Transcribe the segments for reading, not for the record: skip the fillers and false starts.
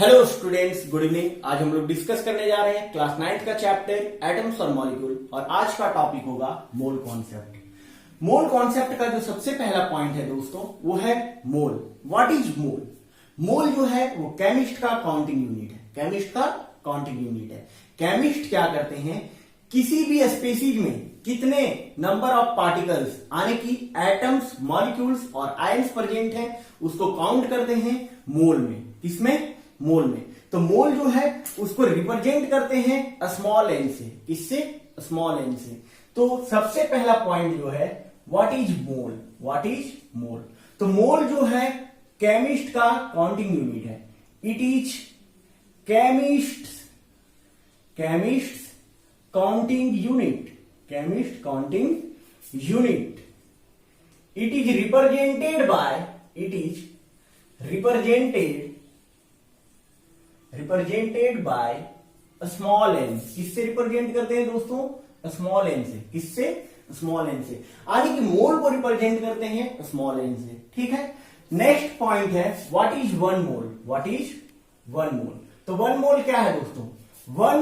Hello students, good evening. आज हम लोग डिस्कस करने जा रहे हैं क्लास 9 का चैप्टर एटम्स और मॉलिक्यूल, और आज का टॉपिक होगा मोल कॉन्सेप्ट। मोल कॉन्सेप्ट का जो सबसे पहला पॉइंट है दोस्तों, वो है मोल। व्हाट इज मोल? मोल जो है वो केमिस्ट का काउंटिंग यूनिट है। केमिस्ट का काउंटिंग यूनिट है। केमिस्ट क्या करते हैं, किसी भी स्पीसीज में कितने नंबर ऑफ पार्टिकल्स आने की एटम्स, मॉलिक्यूल्स और आयंस प्रेजेंट हैं, उसको काउंट करते हैं मोल में। किसमें? मोल में। तो मोल जो है उसको रिप्रेजेंट करते हैं स्मॉल एन से। किससे? स्मॉल एन से। तो सबसे पहला पॉइंट जो है, what is mole? What is mole? तो मोल जो है केमिस्ट का काउंटिंग यूनिट है। It is chemist counting unit. Chemist counting unit. It is represented by small N. किससे रिप्रेजेंट करते हैं दोस्तों? स्मॉल एन से। किससे? स्मॉल एन से। यानी कि मोल को रिप्रेजेंट करते हैं स्मॉल एन से। ठीक है। नेक्स्ट पॉइंट है, what is one mole? What is one मोल? तो वन मोल क्या है दोस्तों? One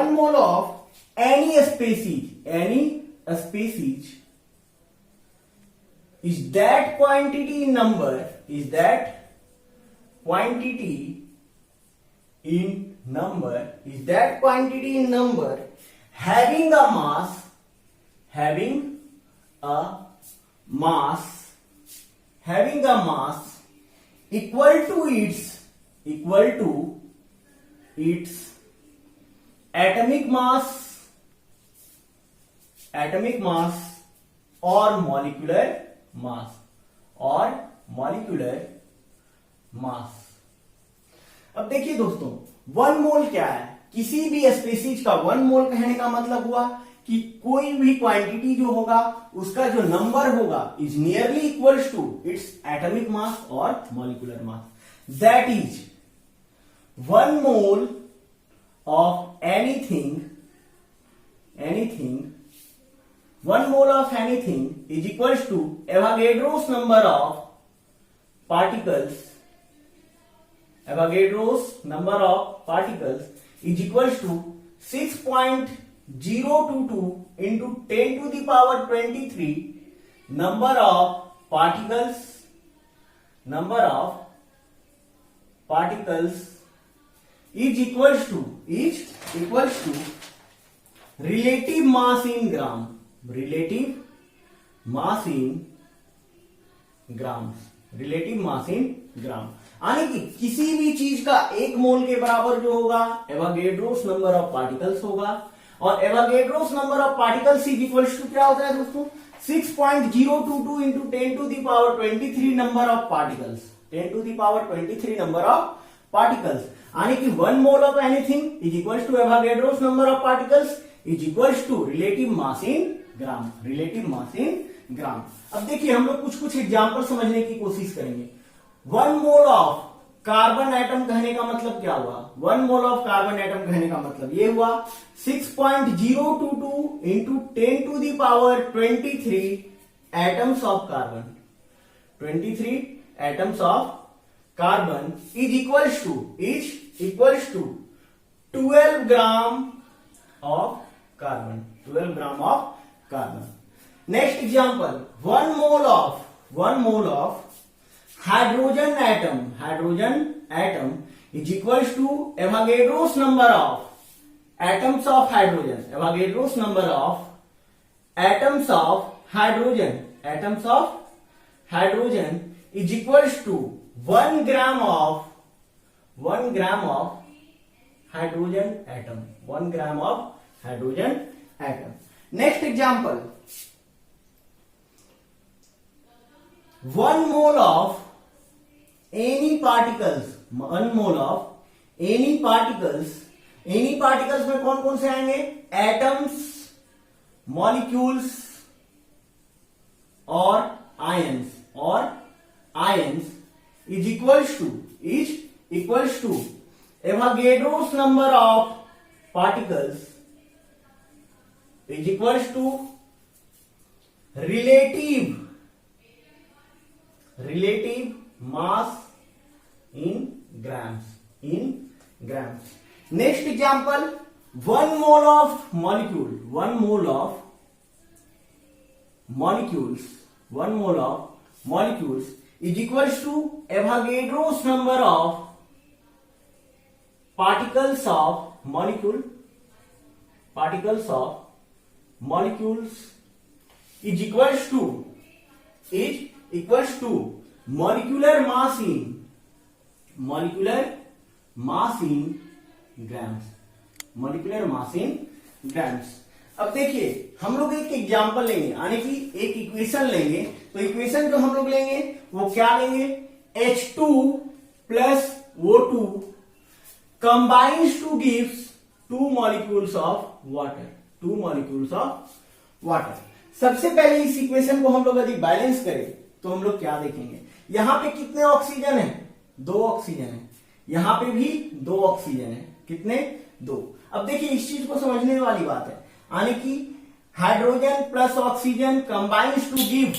mole of any species is that quantity in number having a mass equal to its atomic mass or molecular mass। अब देखिए दोस्तों, one mole क्या है? किसी भी स्पीसीज का वन मोल कहने का मतलब हुआ कि कोई भी क्वांटिटी जो होगा उसका जो नंबर होगा is nearly equals to its atomic mass और molecular mass. That is one mole of anything is equals to Avogadro's number of particles is equals to 6.022 into 10 to the power 23 number of particles is equals to relative mass in gram। यानी कि किसी भी चीज का एक मोल के बराबर जो होगा एवोगैड्रोस नंबर ऑफ पार्टिकल्स होगा, और Avogadro's number of particles is equals to क्या होता है दोस्तों? 6.022 into 10 to the power 23 number of particles. 10 to the power 23 number of particles. यानी कि one mole of anything is equals to Avogadro's number of particles is equals to relative mass in gram. अब देखिए, हम लोग कुछ example समझने की कोशिश करेंगे। One mole of carbon atom कहने का मतलब क्या हुआ? One mole of carbon atom कहने का मतलब ये हुआ 6.022 into 10 to the power 23 atoms of carbon. 23 atoms of carbon is equals to 12 gram of carbon. 12 gram of carbon. Next example, one mole of hydrogen atom is equals to Avogadro's number of atoms of hydrogen. Avogadro's number of atoms of hydrogen is equals to 1 gram of hydrogen atom. 1 gram of hydrogen atom. Next example, one mole of any particles में कौन कौन से आएंगे? Atoms, molecules और ions is equals to Avogadro's number of particles is equals to relative next example, 1 mole of molecule, 1 mole of molecules, 1 mole of molecules is equals to Avogadro's number of particles of molecules is equals to molecular mass in grams. अब देखिए हम लोग एक example लेंगे, यानी कि एक equation लेंगे। तो इक्वेशन जो हम लोग लेंगे वो क्या लेंगे, H2 plus O2 combines to gives 2 molecules of water। सबसे पहले इस इक्वेशन को हम लोग यदि बैलेंस करें तो हम लोग क्या देखेंगे, यहां पे कितने ऑक्सीजन है, 2 ऑक्सीजन है, यहां पे भी 2 ऑक्सीजन है, कितने, 2। अब देखिए इस चीज को समझने वाली बात है, यानी कि hydrogen plus oxygen combines to give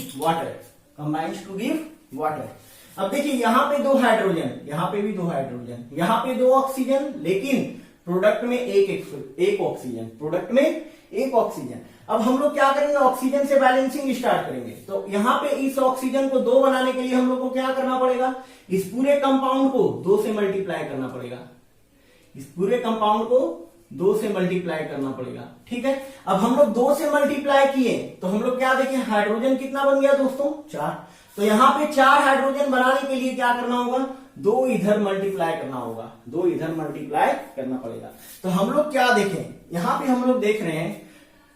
water. अब देखिए यहां पे 2 हाइड्रोजन, यहां पे भी 2 हाइड्रोजन, यहां पे 2 ऑक्सीजन, लेकिन प्रोडक्ट में एक ऑक्सीजन। अब हम लोग क्या करेंगे, ऑक्सीजन से बैलेंसिंग स्टार्ट करेंगे। तो यहां पे इस ऑक्सीजन को 2 बनाने के लिए हम लोग को क्या करना पड़ेगा, इस पूरे कंपाउंड को 2 से मल्टीप्लाई करना पड़ेगा, ठीक है। अब हम लोग 2 से मल्टीप्लाई किए तो हम लोग क्या देखें, हाइड्रोजन कितना बन गया दोस्तों, 4। तो यहां पे 4 हाइड्रोजन बनाने के लिए क्या करना होगा, 2 इधर मल्टीप्लाई करना पड़ेगा। तो हम लोग क्या देखें, यहां पे हम लोग देख रहे हैं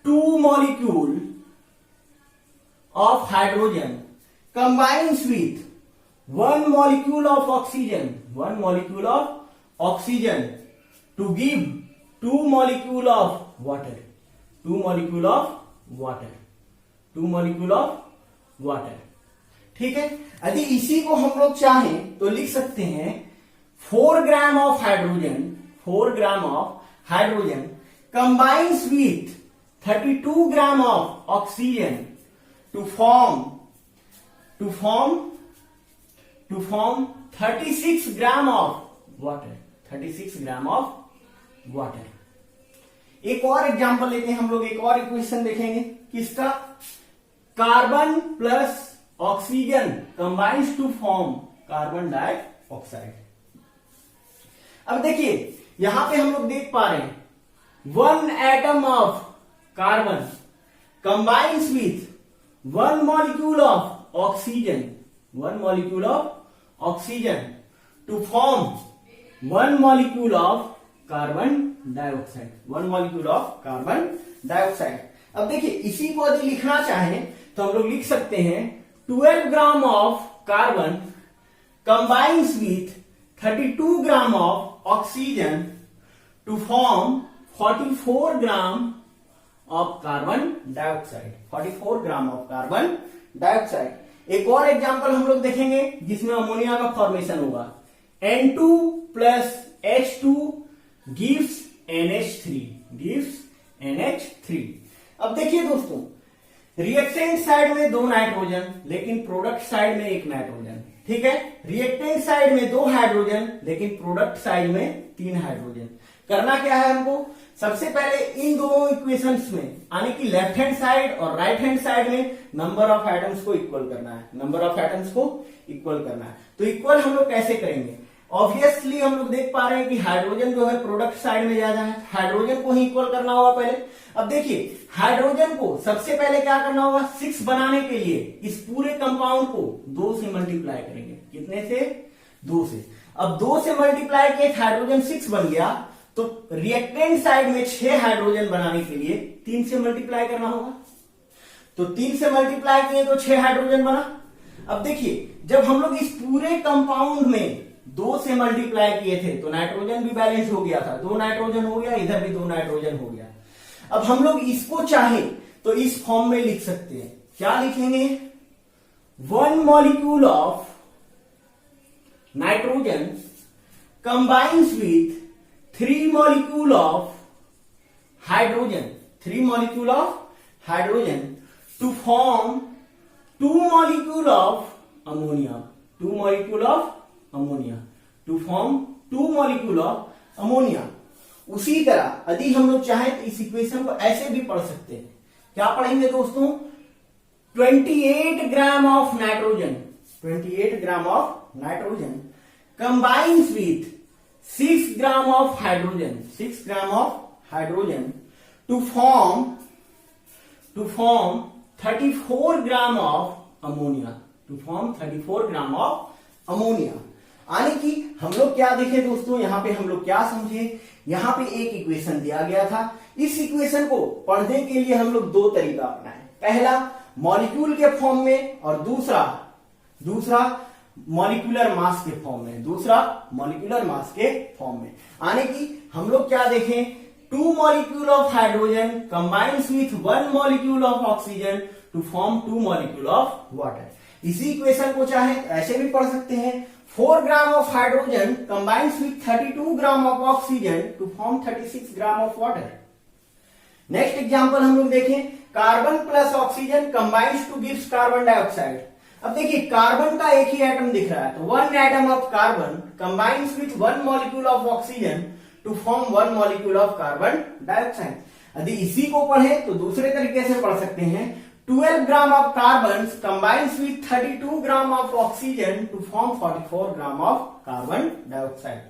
2 molecule of hydrogen combines with 1 molecule of oxygen to give 2 molecule of water, ठीक है। यदि इसी को हम लोग चाहें तो लिख सकते हैं 4 gram of hydrogen combines with 32 gram of oxygen to form 36 gram of water. एक और एग्जांपल लेते हैं हम लोग, एक और इक्वेशन देखेंगे किसका, carbon plus oxygen combines to form carbon dioxide. अब देखिए यहां पे हम लोग देख पा रहे हैं 1 atom of carbon combines with 1 molecule of oxygen to form 1 molecule of carbon dioxide. अब देखिए इसी को यदि लिखना चाहें तो हम लोग लिख सकते हैं 12 gram of carbon combines with 32 gram of oxygen to form 44 gram of carbon dioxide. एक और एग्जांपल हम लोग देखेंगे जिसमें अमोनिया का फॉर्मेशन होगा, N2 plus H2 gives NH3। अब देखिए दोस्तों, रिएक्टेंट साइड में 2 नाइट्रोजन, लेकिन प्रोडक्ट साइड में 1 नाइट्रोजन, ठीक है। रिएक्टेंट साइड में 2 हाइड्रोजन, लेकिन प्रोडक्ट साइड में 3 हाइड्रोजन। करना क्या है हमको, सबसे पहले इन दोनों इक्वेशंस में, यानी कि लेफ्ट हैंड साइड और राइट हैंड साइड में नंबर ऑफ एटम्स को इक्वल करना है। तो इक्वल हम लोग कैसे करेंगे, ऑब्वियसली हम लोग देख पा रहे हैं कि हाइड्रोजन जो है प्रोडक्ट साइड में ज्यादा है, हाइड्रोजन को ही इक्वल करना होगा पहले। अब देखिए हाइड्रोजन को सबसे पहले क्या करना होगा, 6 बनाने के लिए इस पूरे कंपाउंड को 2 से मल्टीप्लाई करेंगे, कितने से, 2 से। अब 2 से मल्टीप्लाई किए, हाइड्रोजन 6 बन गया, तो रिएक्टेंट साइड में 6 हाइड्रोजन बनाने के लिए 3 से मल्टीप्लाई करना होगा। तो 3 से मल्टीप्लाई किए तो 6 हाइड्रोजन बना। अब देखिए जब हम लोग इस पूरे कंपाउंड में 2 से मल्टीप्लाई किए थे तो नाइट्रोजन भी बैलेंस हो गया था, 2 नाइट्रोजन हो गया, इधर भी 2 नाइट्रोजन हो गया। अब हम लोग इसको चाहे तो इस फॉर्म में लिख सकते हैं, क्या लिखेंगे, 1 molecule of nitrogen combines with 3 molecule of hydrogen to form 2 molecule of ammonia to form 2 molecule of ammonia। उसी तरह यदि हम लोग चाहें तो इस इक्वेशन को ऐसे भी पढ़ सकते हैं। क्या पढ़ेंगे दोस्तों? 28 gram of nitrogen, 28 gram of nitrogen combines with 6 gram of hydrogen, 6 gram of hydrogen to form 34 gram of ammonia, to form 34 gram of ammonia. यानी कि हम लोग क्या देखे दोस्तों, यहां पे हम लोग क्या समझे, यहां पे एक इक्वेशन दिया गया था। इस इक्वेशन को पढ़ने के लिए हम लोग दो तरीका अपनाए, पहला मॉलिक्यूल के फॉर्म में और दूसरा मॉलिक्यूलर मास के फॉर्म में, दूसरा मॉलिक्यूलर मास के फॉर्म में। यानी कि हम लोग क्या देखें, 2 molecule of hydrogen combines with 1 molecule of oxygen to form 2 molecule of water. इसी इक्वेशन को चाहे ऐसे भी पढ़ सकते हैं, 4 gram of hydrogen combines with 32 gram of oxygen to form 36 gram of water. Next example हम लोग देखें, carbon plus oxygen combines to gives carbon dioxide. अब देखिए यहां का एक ही एटम दिख रहा है, तो 1 atom of carbon combines with 1 molecule of oxygen to form 1 molecule of carbon dioxide. यदि इसी को पढ़े तो दूसरे तरीके से पढ़ सकते हैं, 12 gram of carbon combines with 32 gram of oxygen to form 44 gram of carbon dioxide.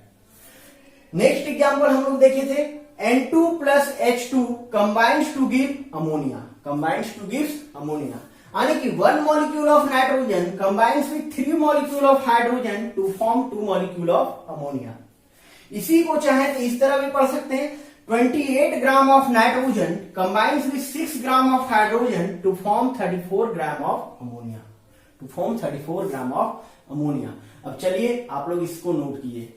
Next example हम लोग देखे थे, N2 plus H2 combines to give ammonia, combines to gives ammonia. यानी कि 1 molecule of nitrogen combines with 3 molecule of hydrogen to form 2 molecule of ammonia. इसी को चाहे तो इस तरह भी पढ़ सकते हैं, 28 gram of nitrogen combines with 6 gram of hydrogen to form 34 gram of ammonia, to form 34 gram of ammonia. अब चलिए आप लोग इसको नोट कीजिए।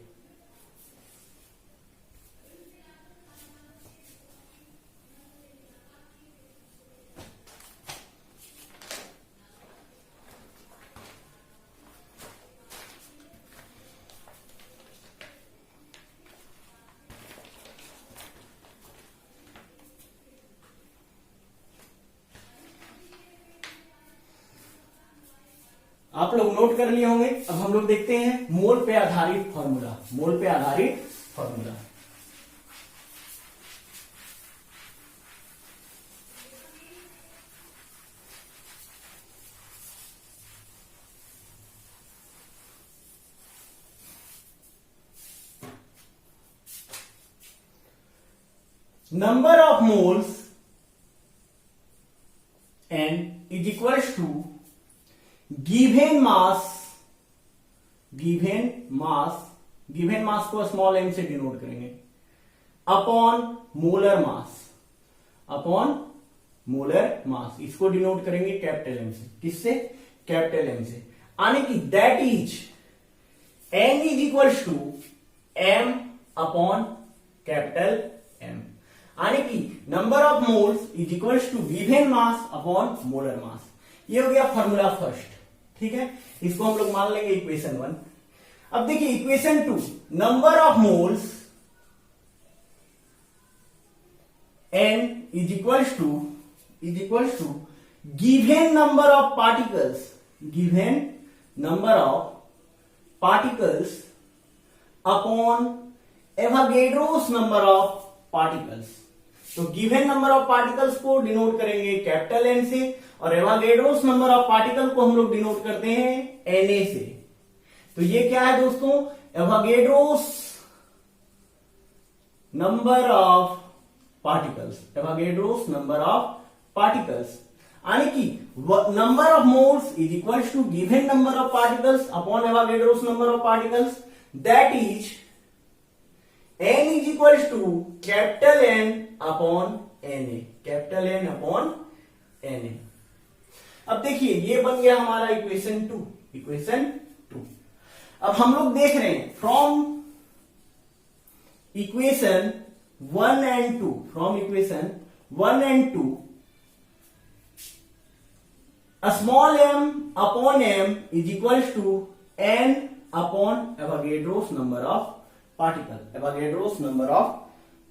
आप लोग नोट कर लिए होंगे। अब हम लोग देखते हैं मोल पे आधारित फॉर्मूला, मोल पे आधारित formula. Number of moles n is equals to given mass को स्मॉल m से डिनोट करेंगे, अपॉन मोलर मास, इसको डिनोट करेंगे कैपिटल M से। किससे? कैपिटल M से। यानी कि that is n is equals to m upon capital M। यानी कि number of moles is equals to given mass upon molar mass. ये हो गया फॉर्मूला फर्स्ट, ठीक है। इसको हम लोग मान लेंगे इक्वेशन 1। अब देखिए equation 2, number of moles n is equals to given number of particles upon Avogadro's number of particles. तो गिवन नंबर ऑफ पार्टिकल्स को डिनोट करेंगे कैपिटल N से, और एवोगैड्रोस नंबर ऑफ पार्टिकल को हम लोग डिनोट करते हैं Na से। तो ये क्या है दोस्तों? Avogadro's number of particles, Avogadro's number of particles. यानी कि number of moles is equals to given number of particles upon Avogadro's number of particles, that is n is equals to capital N upon Na, capital N upon Na। अब देखिए ये बन गया हमारा equation 2। अब हम लोग देख रहे हैं from equation 1 and 2, from equation 1 and 2, small m upon m is equals to n upon Avogadro's number of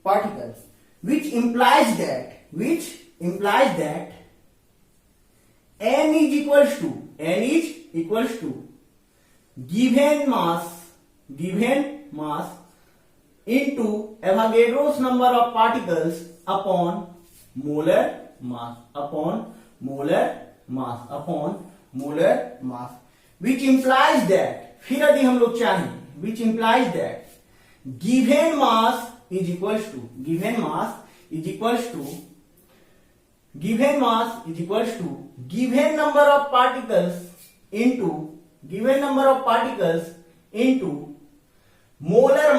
particles, which implies that n is equals to given mass into Avogadro's number of particles upon molar mass, which implies that, फिर यदि हम लोग चाहें, which implies that given mass is equals to given number of particles into molar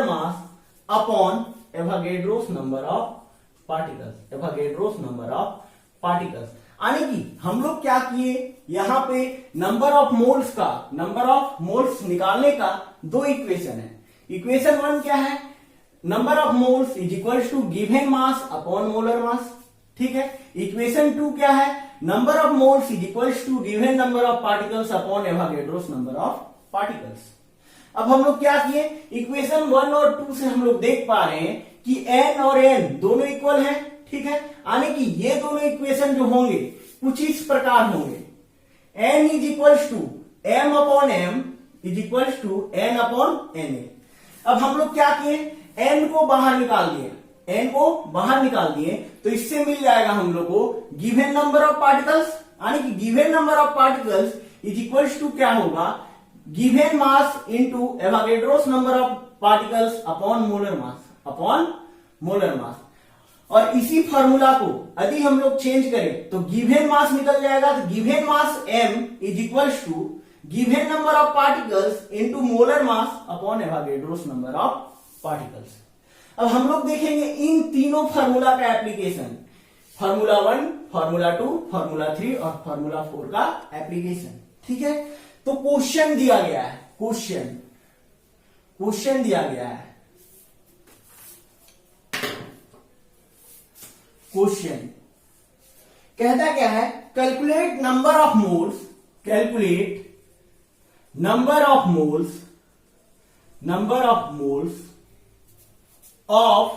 mass upon Avogadro's number of particles. यानी कि हम लोग क्या किए, यहां पे नंबर ऑफ मोल्स निकालने का दो इक्वेशन है. इक्वेशन 1 क्या है, number of moles is equal to given mass upon molar mass. ठीक है. इक्वेशन 2 क्या है, number of moles is equal to given number of particles upon Avogadro's number of particles. अब हम लोग क्या किए, इक्वेशन 1 और 2 से हम लोग देख पा रहे हैं कि n और n दोनों इक्वल हैं. ठीक है. यानी कि ये दोनों इक्वेशन जो होंगे कुछ इस प्रकार होंगे, n is equal to m upon m is equal to n upon na. अब हम लोग क्या किए, n को बाहर निकाल दिए, तो इससे मिल जाएगा हम लोग को गिवन नंबर ऑफ पार्टिकल्स. यानी कि given number of particles is equal to क्या होगा, given mass into Avogadro's number of particles upon molar mass. और इसी फॉर्मूला को यदि हम लोग चेंज करें तो गिवन मास निकल जाएगा. तो given mass m is equal to given number of particles into molar mass upon Avogadro's number of particles. अब हम लोग देखेंगे इन तीनों फॉर्मूला का एप्लीकेशन, फॉर्मूला 1, फॉर्मूला 2, फॉर्मूला 3 और फॉर्मूला 4 का एप्लीकेशन. ठीक है. तो क्वेश्चन दिया गया है, क्वेश्चन दिया गया है. क्वेश्चन कहता क्या है, calculate number of moles of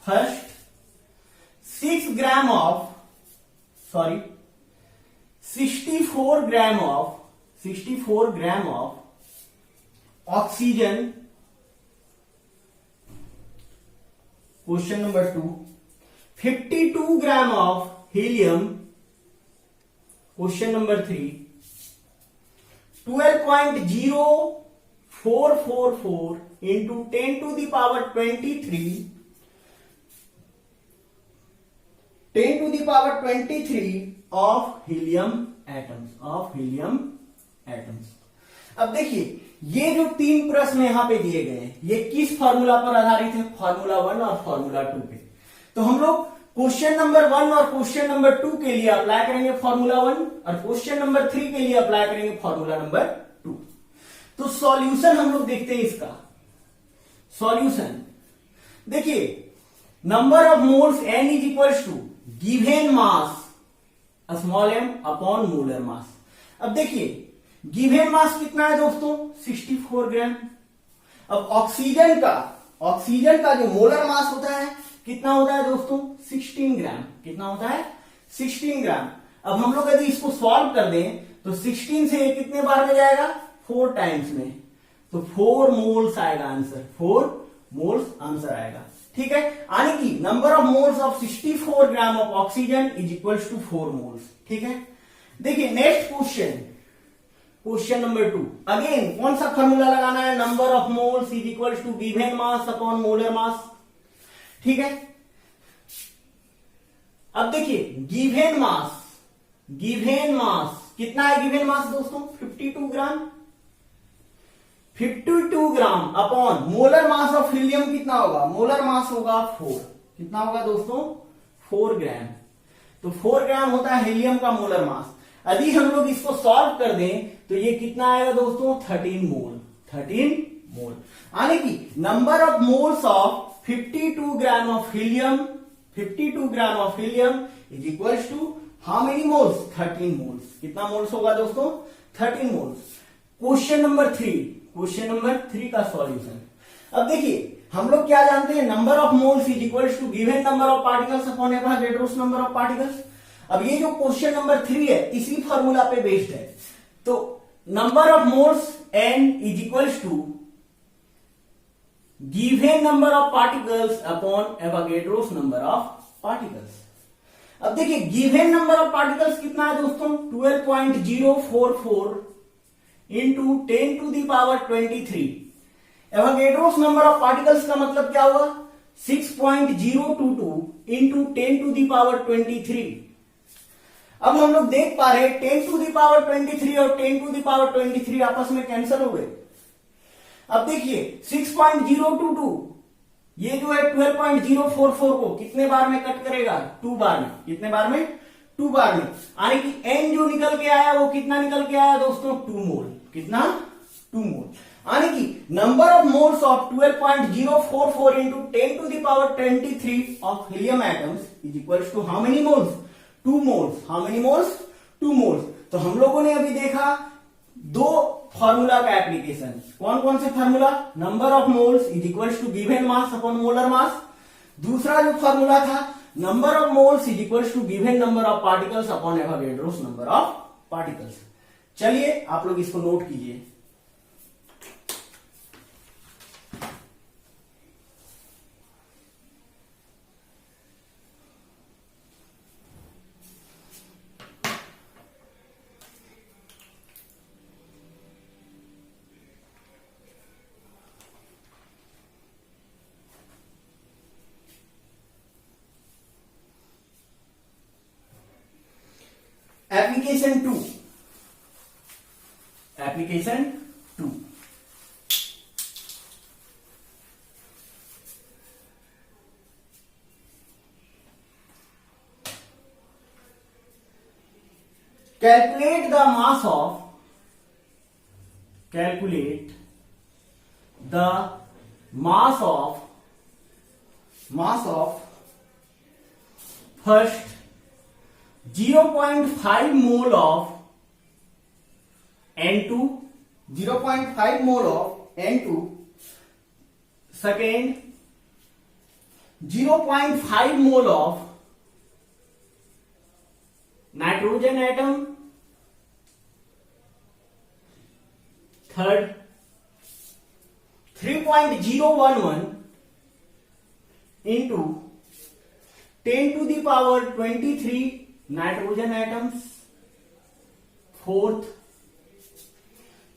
first 64 gram of oxygen. Question number 2, 52 gram of helium. Question number 3, 12.0444 into 10 to the power 23 of helium atoms. अब देखिए ये जो 3 प्रश्न यहां पे दिए गए हैं ये किस फॉर्मूला पर आधारित है, फॉर्मूला 1 और फॉर्मूला 2 पे. तो हम लोग क्वेश्चन नंबर 1 और क्वेश्चन नंबर 2 के लिए अप्लाई करेंगे फॉर्मूला 1 और क्वेश्चन नंबर 3 के लिए अप्लाई करेंगे फॉर्मूला नंबर 2. तो सॉल्यूशन हम लोग देखते हैं इसका. सॉल्यूशन देखिए, number of moles n is equal to given mass small m upon molar mass. अब देखिए गिवन मास कितना है दोस्तों, 64 ग्राम. अब ऑक्सीजन का जो मोलर मास होता है कितना होता है दोस्तों, 16 ग्राम. कितना होता है, 16 ग्राम. अब हम लोग यदि इसको सॉल्व कर दें तो 16 से कितने बार में जाएगा, 4 टाइम्स में. तो 4 मोल्स आएगा आंसर, 4 मोल्स आंसर आएगा. ठीक है. यानी कि number of moles of 64 gram of oxygen is equal to 4 moles. ठीक है. देखिए नेक्स्ट क्वेश्चन नंबर 2. अगेन कौन सा फॉर्मूला लगाना है, number of moles is equal to given mass upon molar mass. ठीक है. अब देखिए गिवन मास कितना है, गिवन मास दोस्तों 52 ग्राम. 52 ग्राम upon molar mass of helium कितना होगा, मोलर मास होगा 4. कितना होगा दोस्तों, 4 ग्राम. तो 4 ग्राम होता है हीलियम का मोलर मास. यदि हम लोग इसको सॉल्व कर दें तो ये कितना आएगा दोस्तों, 13 मोल. यानी कि number of moles of 52 gram of helium is equal to how many moles, 13 moles. कितना मोल्स होगा दोस्तों, 13 मोल्स. क्वेश्चन नंबर 3 का सॉल्यूशन. अब देखिए हम लोग क्या जानते हैं, number of moles is equal to given number of particles upon Avogadro's number of particles. अब ये जो क्वेश्चन नंबर 3 है इसी फॉर्मूला पे बेस्ड है. तो number of moles n is equals to given number of particles upon Avogadro's number of particles. अब देखिए गिवन नंबर ऑफ पार्टिकल्स कितना है दोस्तों, 12.044 into 10 to the power 23। Avogadro's number of particles का मतलब क्या हुआ, 6.022 इंटू 10 टू द पावर 23। अब हम लोग देख पा रहे हैं 10 टू द पावर 23 और 10 टू द पावर 23 आपस में कैंसिल हो गए। अब देखिए 6.022 ये जो है 12.044 को कितने बार में कट करेगा, 2 बार में। कितने बार में, 2 बार में। यानी कि n जो निकल के आया वो कितना निकल के आया दोस्तों, 2 मोल। कितना, 2 मोल। यानी कि number of moles of 12.044 into 10 to the power 23 of helium atoms is equals to how many moles, 2 moles. How many moles, 2 moles. तो हम लोगों ने अभी देखा 2 फॉर्मूला का एप्लीकेशन। कौन कौन से formula, number of moles is equals to given mass upon molar mass. दूसरा जो फॉर्मूला था number of moles is equals to given number of particles upon Avogadro's number of particles. चलिए आप लोग इसको नोट कीजिए। Application 2, application 2। Calculate the mass of, calculate the mass of first 0.5 mole of N2, 0.5 mole of N2, second 0.5 mole of nitrogen atom, third 3.011 into 10 to the power 23 nitrogen atoms, fourth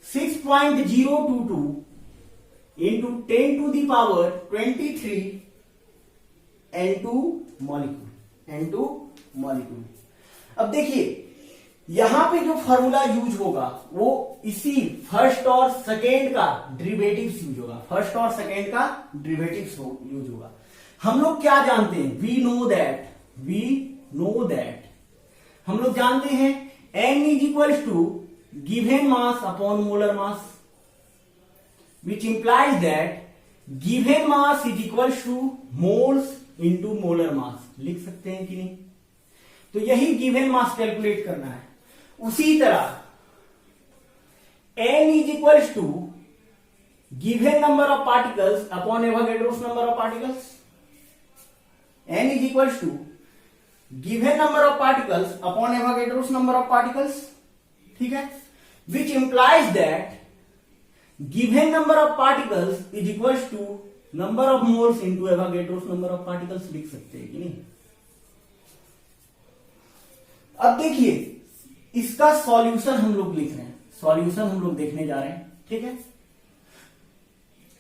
6.022 into 10 to the power 23 N2 molecule. अब देखिए यहां पे जो formula use होगा वो इसी first और second का डेरिवेटिव्स यूज होगा, फर्स्ट और सेकेंड का डेरिवेटिव्स यूज होगा। हम लोग क्या जानते हैं, वी नो दैट हम लोग जानते हैं n is equals to given mass upon molar mass, which implies that given mass is equals to moles into molar mass. लिख सकते हैं कि नहीं, तो यही गिवन मास कैलकुलेट करना है। उसी तरह n is equals to given number of particles upon Avogadro's number of particles. n is equals to given number of particles upon Avogadro's number of particles, ठीक है, which implies that given number of particles is equals to number of moles into Avogadro's number of particles. लिख सकते हैं कि नहीं। अब देखिए इसका सॉल्यूशन हम लोग लिख रहे हैं, सॉल्यूशन हम लोग देखने जा रहे हैं, ठीक है।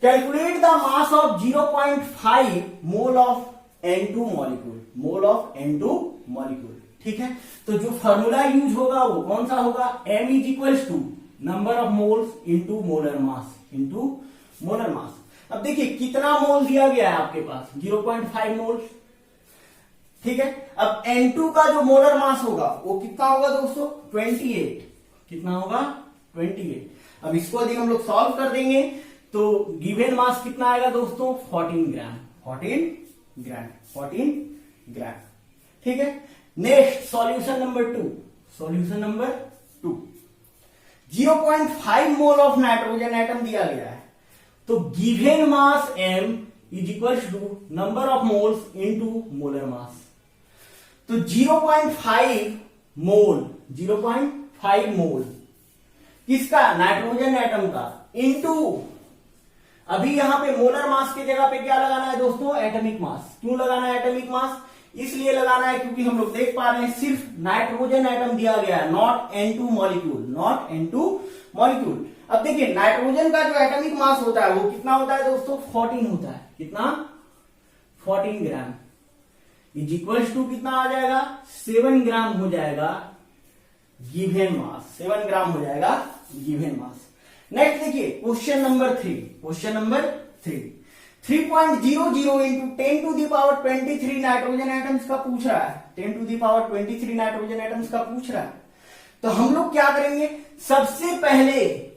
Calculate the mass of 0.5 mole of N2 molecule, mole of N2 molecule, ठीक है। तो जो फॉर्मूला यूज होगा वो कौन सा होगा, m is equals to number of moles into molar mass. अब देखिए कितना मोल दिया गया है आपके पास, 0.5 मोल, ठीक है। अब N2 का जो मोलर मास होगा वो कितना होगा दोस्तों, 28। कितना होगा, 28। अब इसको यदि हम लोग सॉल्व कर देंगे तो गिवन मास कितना आएगा दोस्तों, 14 ग्राम, ठीक है। Next solution number 2, 0.5 mole of nitrogen atom दिया गया है, तो given mass m is equals to number of moles into molar mass. तो 0.5 मोल किसका, नाइट्रोजन एटम का, इनटू, अभी यहां पे मोलर मास की जगह पे क्या लगाना है दोस्तों, एटॉमिक मास। क्यों लगाना है एटॉमिक मास, इसलिए लगाना है क्योंकि हम लोग देख पा रहे हैं सिर्फ नाइट्रोजन एटम दिया गया है, not N2 molecule, not N2 molecule. अब देखिए नाइट्रोजन का जो एटॉमिक मास होता है वो कितना होता है दोस्तों, 14 होता है। कितना, 14 ग्राम, इज इक्वल्स टू कितना आ जाएगा, 7 ग्राम हो जाएगा गिवन मास, 7 ग्राम हो जाएगा गिवन मास। नेक्स्ट देखिए question number 3, question number 3, 3.00 into 10 to the power 23 nitrogen atoms का पूछ रहा है, 10 to the power 23 nitrogen atoms का पूछ रहा है। तो हम लोग क्या करेंगे, सबसे पहले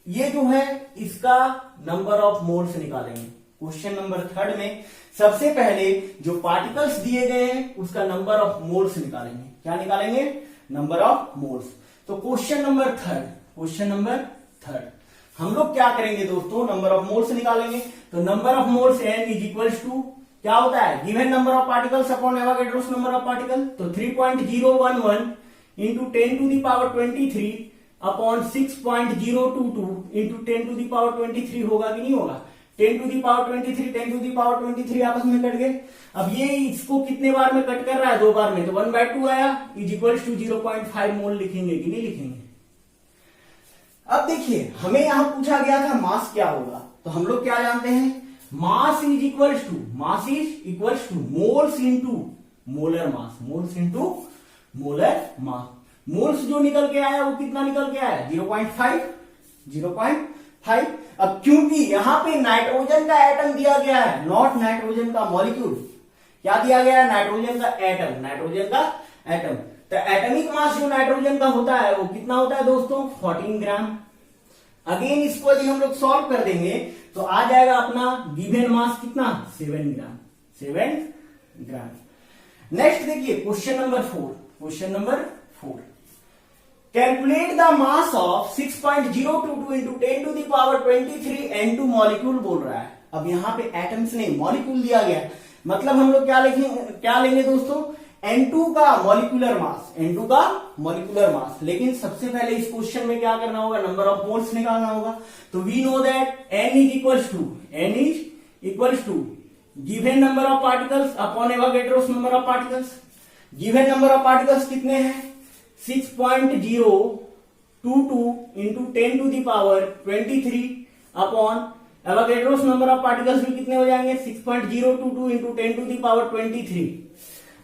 ये जो है इसका नंबर ऑफ मोल्स निकालेंगे। क्वेश्चन नंबर 3 में सबसे पहले जो पार्टिकल्स दिए गए हैं उसका नंबर ऑफ मोल्स निकालेंगे। क्या निकालेंगे, नंबर ऑफ मोल्स। तो क्वेश्चन नंबर 3, क्वेश्चन नंबर 3 हम लोग क्या करेंगे दोस्तों, नंबर ऑफ मोल्स निकालेंगे। तो number of moles n is equals to क्या होता है, given number of particles upon Avogadro's number of particle. तो 3.011 into 10 to the power 23 upon 6.022 into 10 to the power 23 होगा कि नहीं होगा, 10 to the power 23, 10 to the power 23 आपस में कट गए। अब ये इसको कितने बार में कट कर रहा है, 2 बार में, तो 1/2 आया, इज इक्वल्स टू 0.5 मोल लिखेंगे कि नहीं लिखेंगे। अब देखिए हमें यहां पूछा गया था मास क्या होगा, तो हम लोग क्या जानते हैं, mass is equals to, mass is equals to moles into molar mass, moles into molar mass. Moles जो निकल के आया वो कितना निकल के आया, 0.5, 0.5। अब क्योंकि यहां पे नाइट्रोजन का एटम दिया गया है, नॉट नाइट्रोजन का मॉलिक्यूल, क्या दिया गया है, नाइट्रोजन का एटम, नाइट्रोजन का एटम। तो एटॉमिक मास जो नाइट्रोजन का होता है वो कितना होता है दोस्तों, 14 ग्राम। अगेन इसको यदि हम लोग सॉल्व कर देंगे तो आ जाएगा अपना गिवन मास कितना, 7 ग्राम, 7 ग्राम। नेक्स्ट देखिए question number 4, question number 4, calculate the mass of 6.022 into 10 to the power 23 N2 molecule बोल रहा है। अब यहां पे एटम्स नहीं मॉलिक्यूल दिया गया, मतलब हम लोग क्या लिखेंगे, क्या लेंगे दोस्तों, N2 का मॉलिक्यूलर मास, N2 का मॉलिक्यूलर मास। लेकिन सबसे पहले इस क्वेश्चन में क्या करना होगा, नंबर ऑफ मोल्स निकालना होगा। तो we know that n is equals to, n is equals to given number of particles upon Avogadro's number of particles. Given number of particles कितने हैं, 6.022 into 10 to the power 23 upon Avogadro's number of particles भी कितने हो जाएंगे, 6.022 into 10 to the power 23।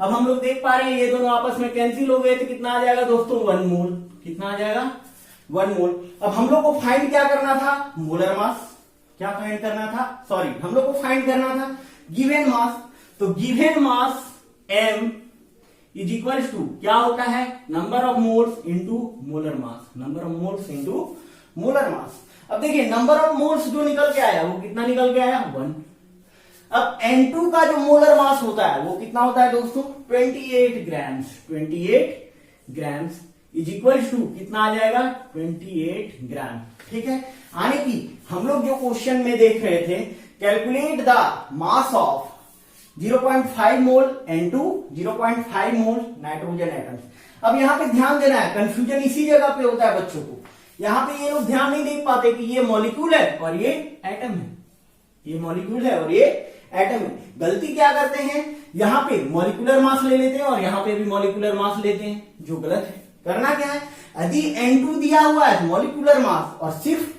अब हम लोग देख पा रहे हैं ये दोनों आपस में कैंसिल हो गए, तो कितना आ जाएगा दोस्तों, 1 मोल। कितना आ जाएगा, 1 मोल। अब हम लोग को फाइंड क्या करना था, मोलर मास। क्या फाइंड करना था, सॉरी हम लोग को फाइंड करना था गिवन मास। तो given mass m is equals to क्या होता है, number of moles into molar mass, number of moles into molar mass. अब देखिए नंबर ऑफ मोल्स जो निकल के आया वो कितना निकल के आया, 1। अब N2 का जो मोलर मास होता है वो कितना होता है दोस्तों, 28 grams, 28 grams is equals to कितना आ जाएगा, 28 ग्राम। ठीक है, यानी कि हम लोग जो क्वेश्चन में देख रहे थे, calculate the mass of 0.5 mole N2, 0.5 mole nitrogen atoms. अब यहां पे ध्यान देना है, कंफ्यूजन इसी जगह पे होता है बच्चों को। यहां पे ये लोग ध्यान नहीं दे पाते कि ये मॉलिक्यूल है और ये एटम है, ये मॉलिक्यूल है और ये एटम है। गलती क्या करते हैं, यहां पे मॉलिक्यूलर मास ले लेते हैं और यहां पे भी मॉलिक्यूलर मास लेते हैं, जो गलत है। करना क्या है, यदि N2 दिया हुआ है मॉलिक्यूलर मास और सिर्फ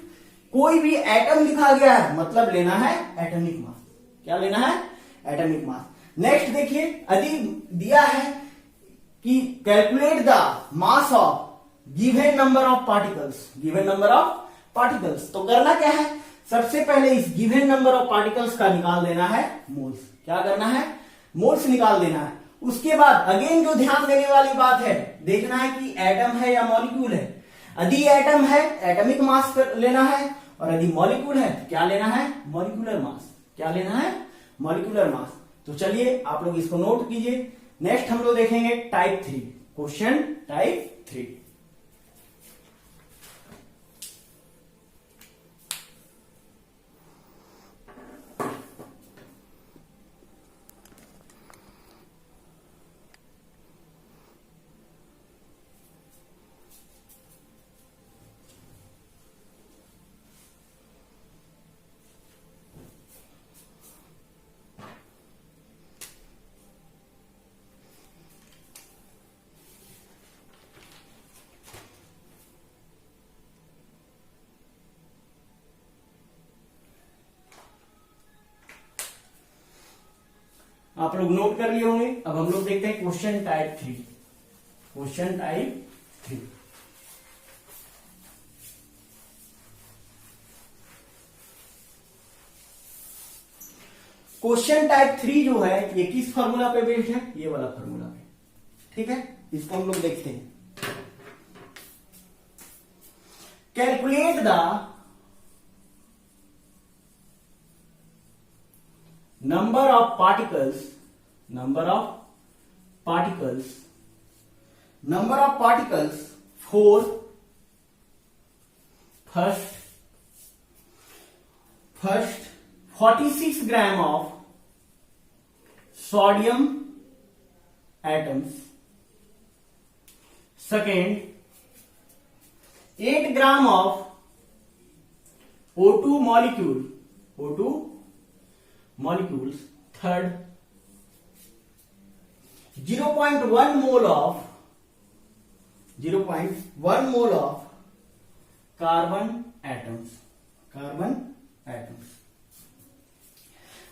कोई भी एटम लिखा गया है, मतलब लेना है एटॉमिक मास। क्या लेना है, एटॉमिक मास। नेक्स्ट देखिए, यदि दिया है कि calculate the mass of given number of particles, given number of particles, तो करना क्या है, सबसे पहले इस गिवन नंबर ऑफ पार्टिकल्स का निकाल देना है मोल्स। क्या करना है, मोल्स निकाल देना है। उसके बाद अगेन जो ध्यान देने वाली बात है, देखना है कि एटम है या मॉलिक्यूल है। यदि एटम है एटॉमिक मास लेना है, और यदि मॉलिक्यूल है तो क्या लेना है, मॉलिक्यूलर मास। क्या लेना है, मॉलिक्यूलर मास। तो चलिए आप लोग इसको नोट कीजिए। नेक्स्ट हम लोग देखेंगे टाइप 3, क्वेश्चन टाइप 3। आप लोग नोट कर लिए होंगे। अब हम लोग देखते हैं question type 3। Question type 3, question type 3 जो है ये किस फॉर्मूला पे बेस्ड है? ये वाला फॉर्मूला पे, ठीक है। इसको हम लोग देखते हैं। Calculate the number of particles for first 46 gram of sodium atoms, second 8 gram of O2 molecules, third 0.1 mole of carbon atoms।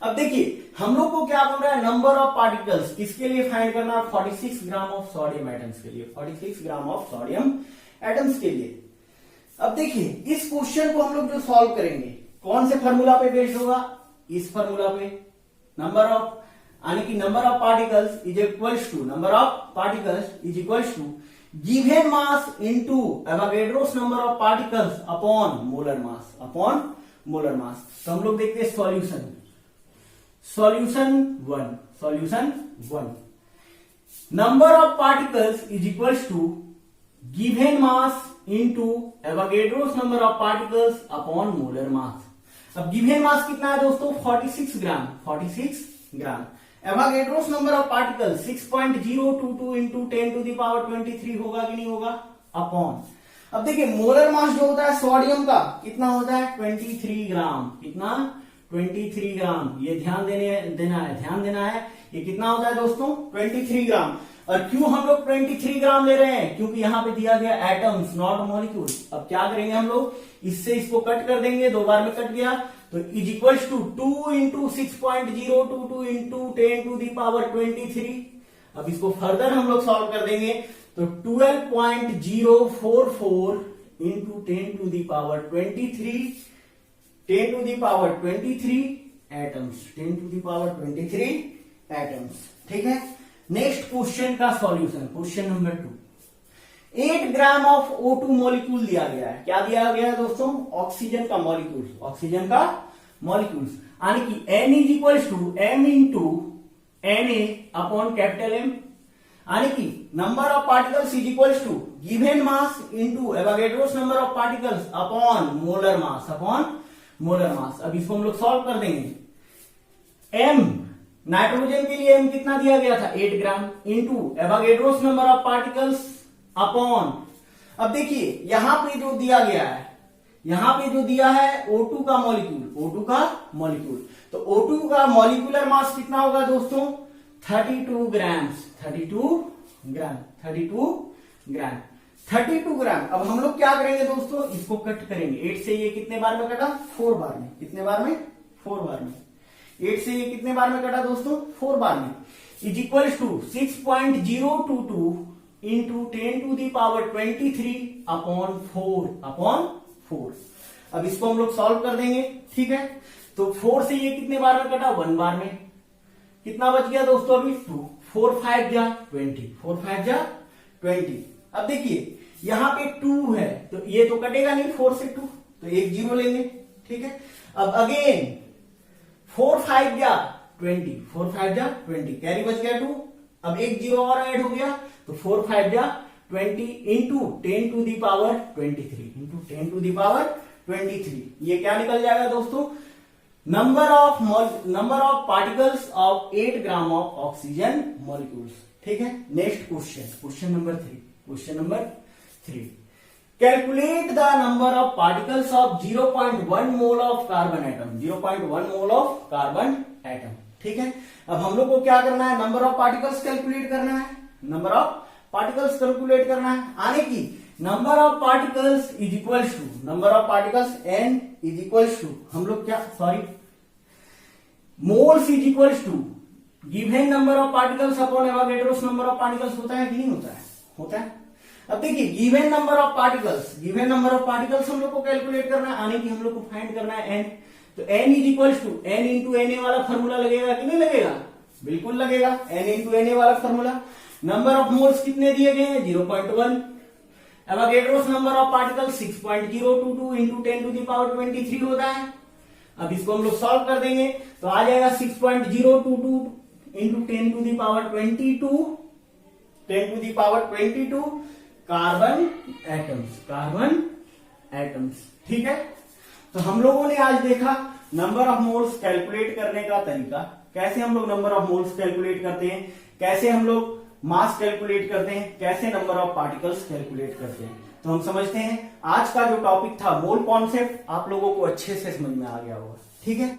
अब देखिए हम लोग को क्या बोल रहा है, नंबर ऑफ पार्टिकल्स किसके लिए फाइंड करना है? 46 ग्राम ऑफ सोडियम एटम्स के लिए, 46 ग्राम ऑफ सोडियम एटम्स के लिए। अब देखिए इस क्वेश्चन को हम लोग जो सॉल्व करेंगे कौन से फॉर्मूला पे बेस्ड होगा? इस फॉर्मूला पे। नंबर ऑफ यानी कि number of particles is equals to given mass into Avogadro's number of particles upon molar mass. तो हम लोग देखते हैं solution 1। Number of particles is equals to given mass into Avogadro's number of particles upon molar mass. अब given mass कितना है दोस्तों? 46 gram. Avogadro's number of particle 6.022 into 10 to the power 23 होगा कि नहीं होगा? अपॉन, अब देखिए मोलर मास जो होता है सोडियम का कितना होता है? 23 ग्राम। कितना? 23 ग्राम। ये ध्यान देना है। ये कितना होता है दोस्तों? 23 ग्राम। और क्यों हम लोग 23 ग्राम ले रहे हैं? क्योंकि यहां पे दिया गया एटम्स नॉट मॉलिक्यूल्स। अब क्या करेंगे हम लोग, इससे इसको कट कर देंगे, 2 बार में कट गया तो is equals to 2 into 6.022 into 10 to the power 23। अब इसको फर्दर हम लोग सॉल्व कर देंगे तो 12.044 into 10 to the power 23 atoms. 10 to the power 23 atoms, ठीक है। नेक्स्ट क्वेश्चन का solution, question number 2। 8 gram of O2 molecule दिया गया है। क्या दिया गया है दोस्तों? ऑक्सीजन का मॉलिक्यूल्स यानी कि N is equals to M into Na upon capital M, यानी कि number of particles is equals to given mass into Avogadro's number of particles upon molar mass. अब इसको हम लोग सॉल्व कर देंगे। M नाइट्रोजन के लिए M कितना दिया गया था? 8 gram into Avogadro's number of particles upon, अब देखिए यहां पे जो दिया है O2 का मॉलिक्यूल, तो O2 का मॉलिक्यूलर मास कितना होगा दोस्तों? 32 ग्राम। 32 ग्राम। अब हम लोग क्या करेंगे दोस्तों, इसको कट करेंगे। 8 से ये कितने बार में कटा? 4 बार में। कितने बार में? 4 बार में। 8 से ये कितने बार में कटा दोस्तों? 4 बार में। Is equals to 6.022 into 10 to the power 23 upon 4। अब इसको हम लोग सॉल्व कर देंगे, ठीक है। तो 4 से ये कितने बार में कटा? 1 बार में। कितना बच गया दोस्तों अभी? 2। 4 5 जा 20। अब देखिए यहां पे 2 है तो ये तो कटेगा नहीं 4 से 2, तो एक 0 लेंगे, ठीक है। अब अगेन 4 5 जा 20, कैरी बच गया 2। अब एक 0 और ऐड हो गया तो 4 5 जा 20 इंटू 10 टू दी पावर 23। ये क्या निकल जाएगा दोस्तों? Number of particles of 8 gram of oxygen molecules, ठीक है। Next question number 3। Calculate the number of particles of 0.1 mole of carbon atom, ठीक है। अब हम लोग को क्या करना है? नंबर ऑफ पार्टिकल्स कैलकुलेट करना है। यानी कि number of particles is equals to N is equals to, हम लोग क्या, sorry, moles is equals to given number of particles upon Avogadro's number of particles होता है कि नहीं होता है? होता है। अब देखिए गिवन नंबर ऑफ पार्टिकल्स हम लोग को कैलकुलेट करना है, आने की हम लोग को फाइंड करना है एन। तो N is equal to N into N A वाला फॉर्मूला लगेगा कि नहीं लगेगा? बिल्कुल लगेगा, एन इंटू एन ए वाला फॉर्मूला। नंबर ऑफ मोल्स कितने दिए गए हैं? 0.1। Avogadro's number of particles 6.022 into 10 to the power 23 होता है। अब इसको हम लोग सॉल्व कर देंगे तो आ जाएगा 6.022 into 10 to the power 22 carbon atoms. ठीक है, तो हम लोगों ने आज देखा नंबर ऑफ मोल्स कैलकुलेट करने का तरीका, कैसे हम लोग नंबर ऑफ मोल्स कैलकुलेट करते हैं, कैसे हम लोग मास कैलकुलेट करते हैं, कैसे नंबर ऑफ पार्टिकल्स कैलकुलेट करते हैं। तो हम समझते हैं आज का जो टॉपिक था मोल कॉन्सेप्ट आप लोगों को अच्छे से समझ में आ गया होगा। ठीक है।